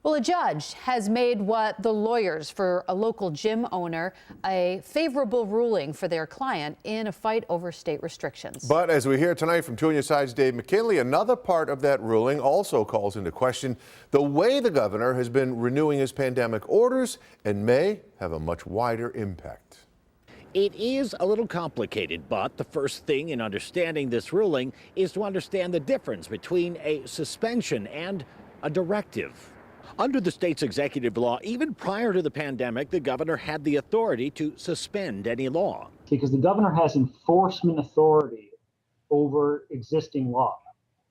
Well, a judge has made what the lawyers for a local gym owner a favorable ruling for their client in a fight over state restrictions. But as we hear tonight from 2 on your side's Dave McKinley, another part of that ruling also calls into question the way the governor has been renewing his pandemic orders and may have a much wider impact. It is a little complicated, but the first thing in understanding this ruling is to understand the difference between a suspension and a directive. Under the state's executive law, even prior to the pandemic, the governor had the authority to suspend any law. Because the governor has enforcement authority over existing law,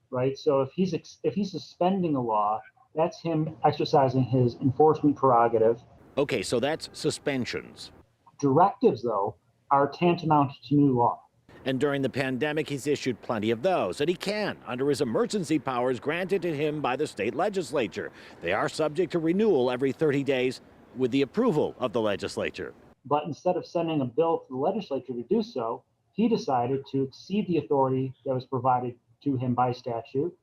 right? So if he's suspending a law, that's him exercising his enforcement prerogative. Okay, so that's suspensions. Directives, though, are tantamount to new law. And during the pandemic, he's issued plenty of those, and he can, under his emergency powers granted to him by the state legislature. They are subject to renewal every 30 days with the approval of the legislature. But instead of sending a bill to the legislature to do so, he decided to exceed the authority that was provided to him by statute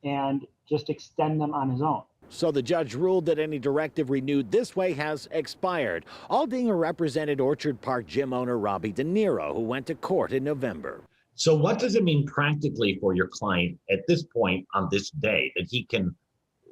and just extend them on his own. So the judge ruled that any directive renewed this way has expired. Aldinger represented Orchard Park gym owner Robbie De Niro, who went to court in November. So what does it mean practically for your client at this point on this day, that he can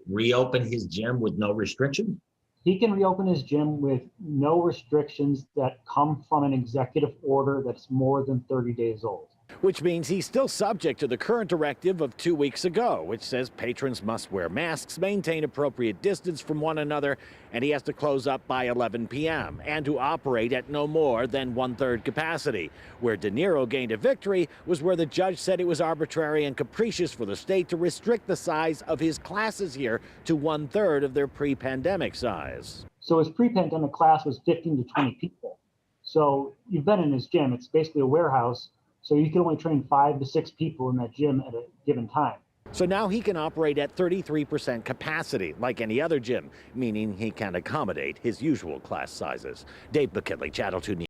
reopen his gym with no restrictions? He can reopen his gym with no restrictions that come from an executive order that's more than 30 days old. Which means he's still subject to the current directive of 2 weeks ago, which says patrons must wear masks, maintain appropriate distance from one another, and he has to close up by 11 p.m. and to operate at no more than 1/3 capacity. Where De Niro gained a victory was where the judge said it was arbitrary and capricious for the state to restrict the size of his classes here to 1/3 of their pre-pandemic size. So his pre-pandemic class was 15 to 20 people. So you've been in his gym, it's basically a warehouse. So you can only train 5 to 6 people in that gym at a given time. So now he can operate at 33% capacity, like any other gym, meaning he can accommodate his usual class sizes. Dave McKinley, Channel 2 News.